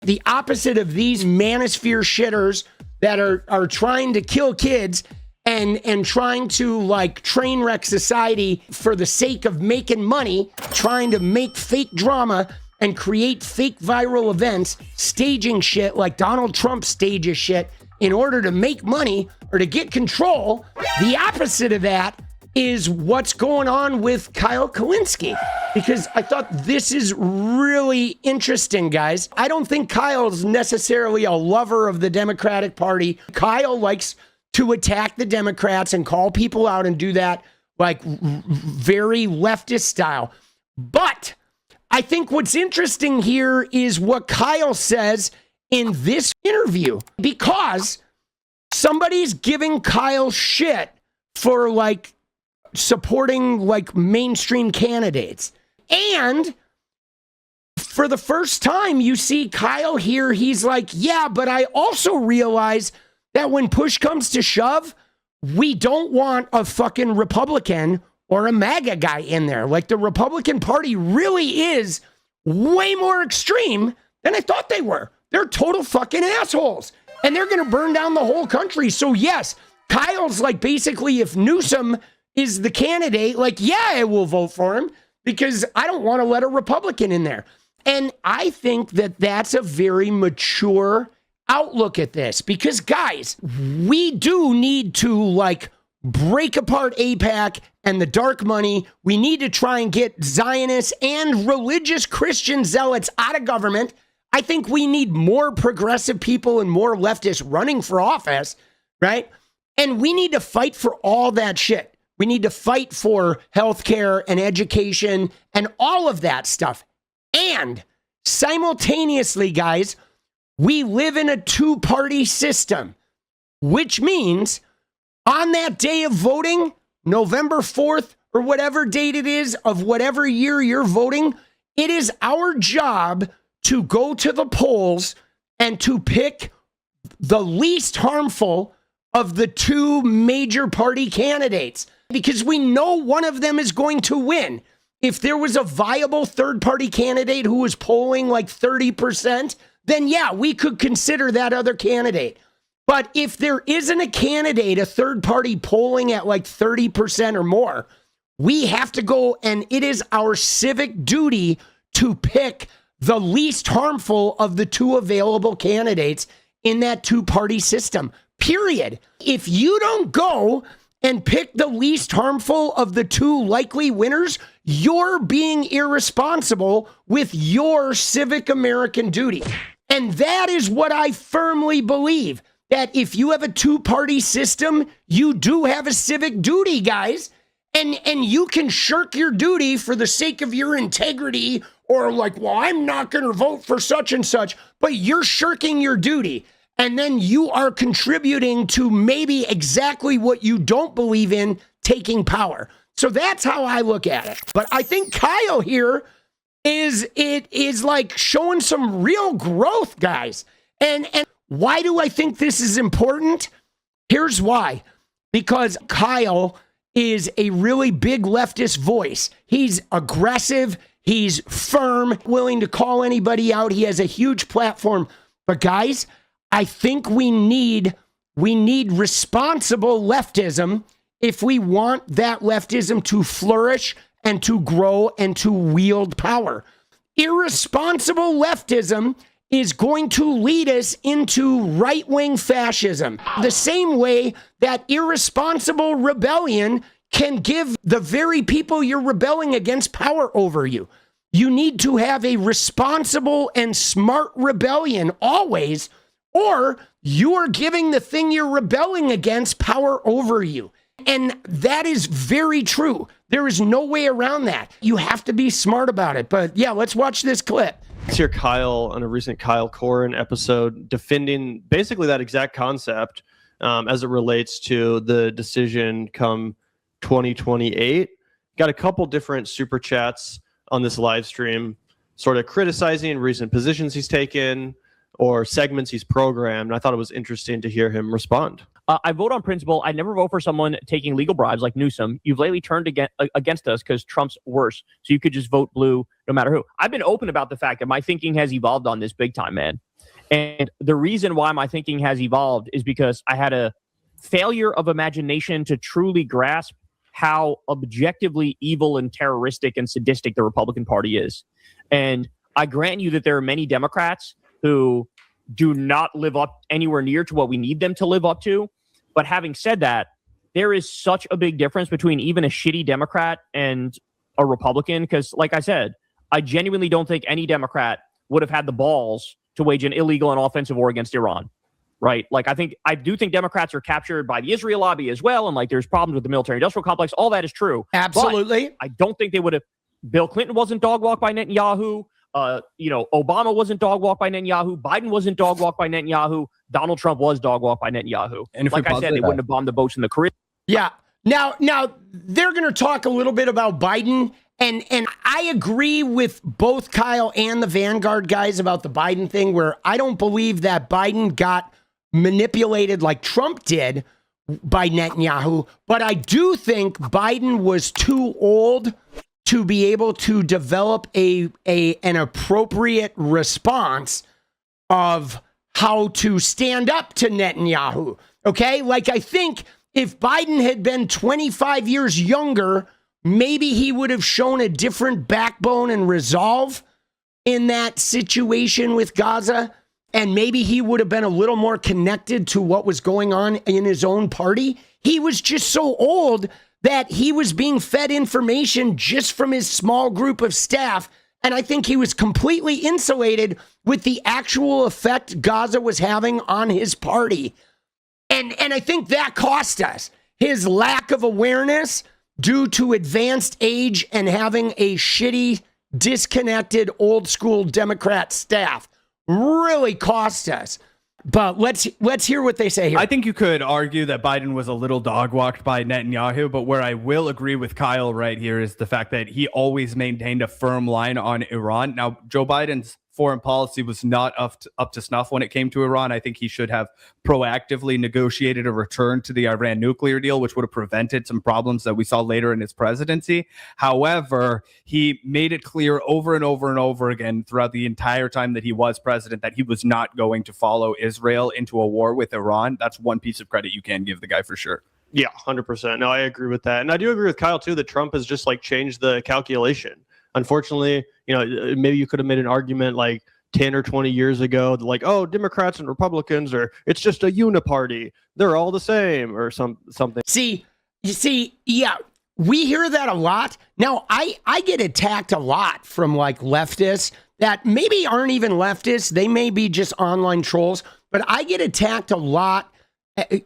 The opposite of these manosphere shitters that are trying to kill kids and trying to like train wreck society for the sake of making money, trying to make fake drama and create fake viral events, staging shit like Donald Trump stages shit in order to make money or to get control. The opposite of that is what's going on with Kyle Kulinski, because I thought this is really interesting, guys. I don't think Kyle's necessarily a lover of the Democratic Party. Kyle likes to attack the Democrats and call people out and do that like very leftist style. But I think what's interesting here is what Kyle says in this interview, because somebody's giving Kyle shit for like supporting like mainstream candidates. And for the first time, you see Kyle here, he's like, yeah, but I also realize that when push comes to shove, we don't want a fucking Republican or a MAGA guy in there. Like, the Republican Party really is way more extreme than I thought they were. They're total fucking assholes. And they're going to burn down the whole country. So yes, Kyle's like, basically, if Newsom is the candidate, like, yeah, I will vote for him because I don't want to let a Republican in there. And I think that that's a very mature outlook at this, because guys, we do need to like break apart AIPAC and the dark money. We need to try and get Zionists and religious Christian zealots out of government. I think we need more progressive people and more leftists running for office, right? And we need to fight for all that shit. We need to fight for healthcare and education and all of that stuff. And simultaneously, guys, we live in a two-party system, which means on that day of voting, November 4th or whatever date it is of whatever year you're voting, it is our job to go to the polls and to pick the least harmful of the two major party candidates, because we know one of them is going to win. If there was a viable third-party candidate who was polling like 30%, then yeah, we could consider that other candidate. But if there isn't a candidate, a third party polling at like 30% or more, we have to go, and it is our civic duty to pick the least harmful of the two available candidates in that two-party system, period. If you don't go and pick the least harmful of the two likely winners, you're being irresponsible with your civic American duty. And that is what I firmly believe, that if you have a two-party system, you do have a civic duty, guys. And you can shirk your duty for the sake of your integrity, or like, well, I'm not going to vote for such and such, but you're shirking your duty. And then you are contributing to maybe exactly what you don't believe in taking power. So that's how I look at it. But I think Kyle here is like showing some real growth, guys. And why do I think this is important? Here's why. Because Kyle is a really big leftist voice. He's aggressive. He's firm, willing to call anybody out. He has a huge platform. But guys, I think we need responsible leftism if we want that leftism to flourish and to grow and to wield power. Irresponsible leftism is going to lead us into right-wing fascism, the same way that irresponsible rebellion can give the very people you're rebelling against power over you. You need to have a responsible and smart rebellion always, or you are giving the thing you're rebelling against power over you. And that is very true. There is no way around that. You have to be smart about it. But yeah, let's watch this clip. Let's hear Kyle on a recent Kyle Corin episode defending basically that exact concept as it relates to the decision come 2028. Got a couple different super chats on this live stream, sort of criticizing recent positions he's taken or segments he's programmed. And I thought it was interesting to hear him respond. I vote on principle. I never vote for someone taking legal bribes like Newsom. You've lately turned against us because Trump's worse. So you could just vote blue no matter who. I've been open about the fact that my thinking has evolved on this big time, man. And the reason why my thinking has evolved is because I had a failure of imagination to truly grasp how objectively evil and terroristic and sadistic the Republican Party is. And I grant you that there are many Democrats who do not live up anywhere near to what we need them to live up to. But having said that, there is such a big difference between even a shitty Democrat and a Republican. Because like I said, I genuinely don't think any Democrat would have had the balls to wage an illegal and offensive war against Iran. Right. Like, I do think Democrats are captured by the Israel lobby as well. And like, there's problems with the military industrial complex. All that is true. Absolutely. But I don't think they would have. Bill Clinton wasn't dog walked by Netanyahu. Obama wasn't dog walked by Netanyahu. Biden wasn't dog walked by Netanyahu. Donald Trump was dog walked by Netanyahu. And if like I said, they wouldn't have bombed the boats in the Caribbean. Yeah. Now they're going to talk a little bit about Biden. And I agree with both Kyle and the Vanguard guys about the Biden thing, where I don't believe that Biden got manipulated like Trump did by Netanyahu. But I do think Biden was too old to be able to develop an appropriate response of how to stand up to Netanyahu. Okay? Like, I think if Biden had been 25 years younger, maybe he would have shown a different backbone and resolve in that situation with Gaza. And maybe he would have been a little more connected to what was going on in his own party. He was just so old that he was being fed information just from his small group of staff. And I think he was completely insulated with the actual effect Gaza was having on his party. And I think that cost us. His lack of awareness due to advanced age and having a shitty, disconnected, old school Democrat staff really cost us. But let's hear what they say here. I think you could argue that Biden was a little dog walked by Netanyahu, but where I will agree with Kyle right here is the fact that he always maintained a firm line on Iran. Now, Joe Biden's foreign policy was not up to snuff when it came to Iran. I think he should have proactively negotiated a return to the Iran nuclear deal, which would have prevented some problems that we saw later in his presidency. However, he made it clear over and over and over again throughout the entire time that he was president that he was not going to follow Israel into a war with Iran. That's one piece of credit you can give the guy for sure. Yeah, 100%. No, I agree with that. And I do agree with Kyle, too, that Trump has just like changed the calculation. Unfortunately, maybe you could have made an argument like 10 or 20 years ago, like, oh, Democrats and Republicans it's just a uniparty. They're all the same or something. Yeah, we hear that a lot. Now, I get attacked a lot from like leftists that maybe aren't even leftists. They may be just online trolls, but I get attacked a lot.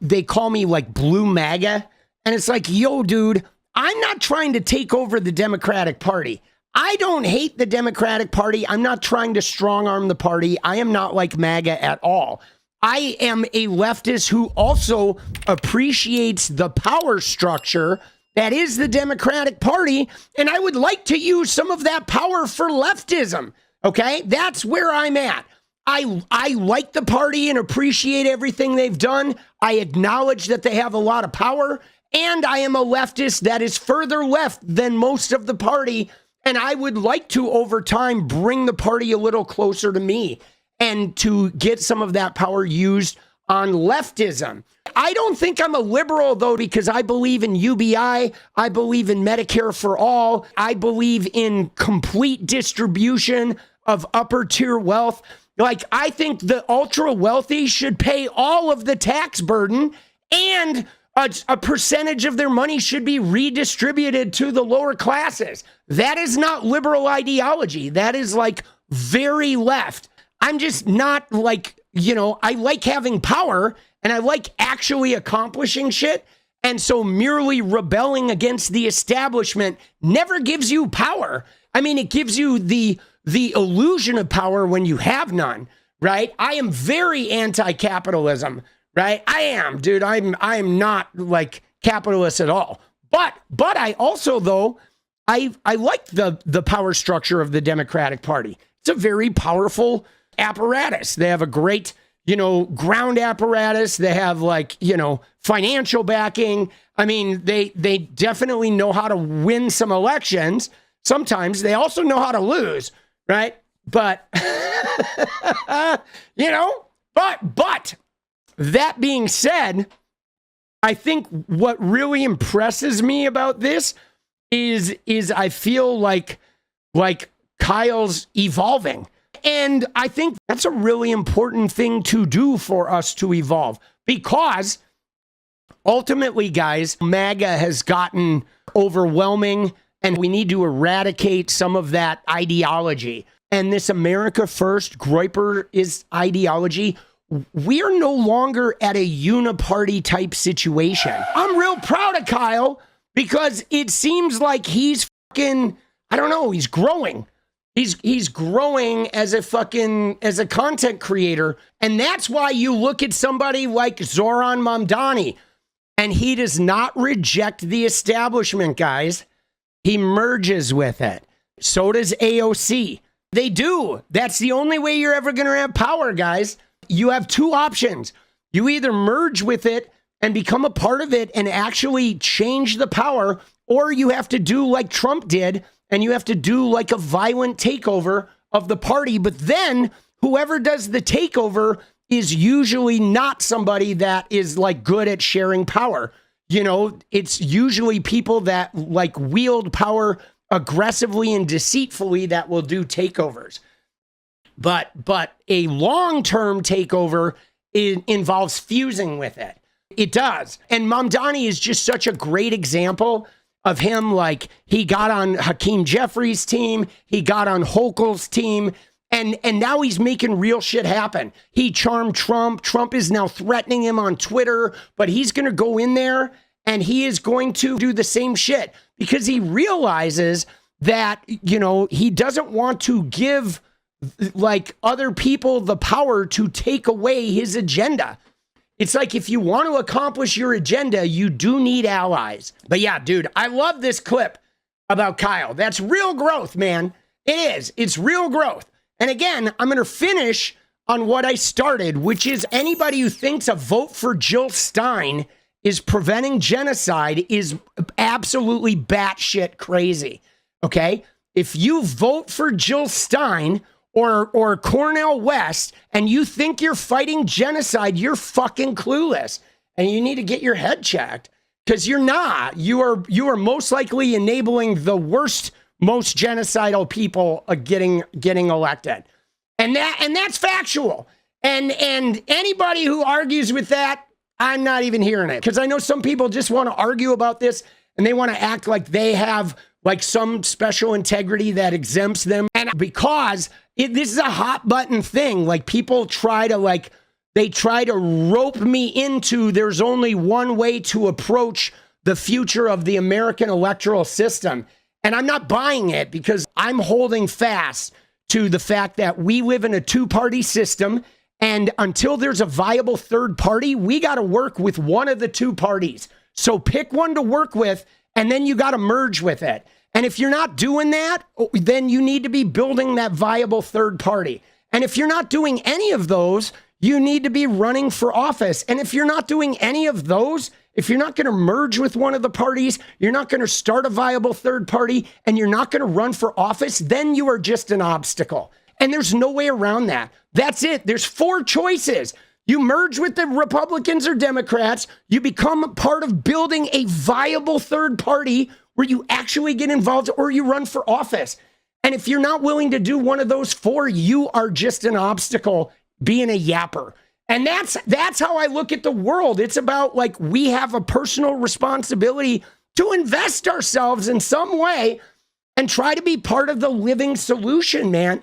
They call me like blue MAGA. And it's like, yo, dude, I'm not trying to take over the Democratic Party. I don't hate the Democratic Party. I'm not trying to strong arm the party. I am not like MAGA at all. I am a leftist who also appreciates the power structure that is the Democratic Party. And I would like to use some of that power for leftism. Okay, that's where I'm at. I like the party and appreciate everything they've done. I acknowledge that they have a lot of power. And I am a leftist that is further left than most of the party. And I would like to, over time, bring the party a little closer to me and to get some of that power used on leftism. I don't think I'm a liberal, though, because I believe in UBI. I believe in Medicare for all. I believe in complete distribution of upper tier wealth. Like, I think the ultra wealthy should pay all of the tax burden, and a percentage of their money should be redistributed to the lower classes. That is not liberal ideology. That is like very left. I'm just not like, I like having power and I like actually accomplishing shit. And so merely rebelling against the establishment never gives you power. I mean, it gives you the illusion of power when you have none, right? I am very anti-capitalism. Right? I am, dude. I'm not like capitalist at all. But I also, though, I like the power structure of the Democratic Party. It's a very powerful apparatus. They have a great, ground apparatus. They have like, financial backing. I mean, they definitely know how to win some elections. Sometimes they also know how to lose, right? but you know, but that being said, I think what really impresses me about this is I feel like Kyle's evolving. And I think that's a really important thing to do for us to evolve, because ultimately, guys, MAGA has gotten overwhelming and we need to eradicate some of that ideology. And this America First Groyper is ideology. We are no longer at a uniparty type situation. I'm real proud of Kyle because it seems like he's fucking, I don't know, he's growing. He's growing as a content creator. And that's why you look at somebody like Zoran Mamdani, and he does not reject the establishment, guys. He merges with it. So does AOC. They do. That's the only way you're ever going to have power, guys. You have two options. You either merge with it and become a part of it and actually change the power, or you have to do like Trump did, and you have to do like a violent takeover of the party. But then whoever does the takeover is usually not somebody that is like good at sharing power. You know, it's usually people that like wield power aggressively and deceitfully that will do takeovers. But a long-term takeover involves fusing with it. It does. And Mamdani is just such a great example of him. Like, he got on Hakeem Jeffries' team, he got on Hochul's team, and now he's making real shit happen. He charmed Trump. Trump is now threatening him on Twitter, but he's going to go in there and he is going to do the same shit because he realizes that, you know, he doesn't want to give like other people the power to take away his agenda. It's like, if you want to accomplish your agenda, you do need allies. But yeah, dude, I love this clip about Kyle. That's real growth, man. It is. It's real growth. And again, I'm going to finish on what I started, which is anybody who thinks a vote for Jill Stein is preventing genocide is absolutely batshit crazy. Okay? If you vote for Jill Stein or Cornel West and you think you're fighting genocide, you're fucking clueless. And you need to get your head checked, because you're not. You are most likely enabling the worst, most genocidal people getting elected. And that's factual. And anybody who argues with that, I'm not even hearing it, because I know some people just want to argue about this and they want to act like they have like some special integrity that exempts them. And because this is a hot button thing, like people try to rope me into there's only one way to approach the future of the American electoral system. And I'm not buying it, because I'm holding fast to the fact that we live in a two-party system. And until there's a viable third party, we got to work with one of the two parties. So pick one to work with, and then you got to merge with it. And if you're not doing that, then you need to be building that viable third party. And if you're not doing any of those, you need to be running for office. And if you're not doing any of those, if you're not going to merge with one of the parties, you're not going to start a viable third party, and you're not going to run for office, then you are just an obstacle. And there's no way around that. That's it. There's four choices. You merge with the Republicans or Democrats. You become part of building a viable third party where you actually get involved, or you run for office. And if you're not willing to do one of those four, you are just an obstacle, being a yapper. And that's how I look at the world. It's about, like, we have a personal responsibility to invest ourselves in some way and try to be part of the living solution, man.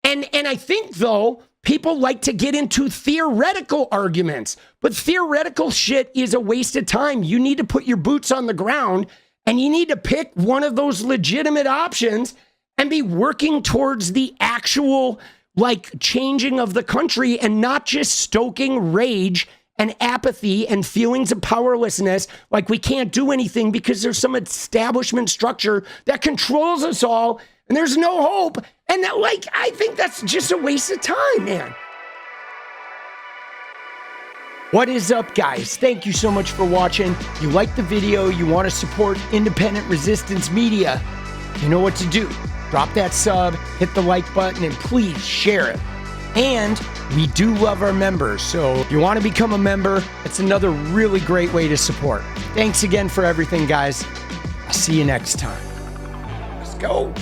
And I think, though, people like to get into theoretical arguments, but theoretical shit is a waste of time. You need to put your boots on the ground, and you need to pick one of those legitimate options and be working towards the actual, like, changing of the country, and not just stoking rage and apathy and feelings of powerlessness, like we can't do anything because there's some establishment structure that controls us all and there's no hope. And that, like, I think that's just a waste of time, man. What is up, guys? Thank you so much for watching. You like the video, you want to support independent resistance media, you know what to do. drop that sub, hit the like button, and please share it. And we do love our members, so if you want to become a member, it's another really great way to support. Thanks again for everything, guys. I'll see you next time. Let's go.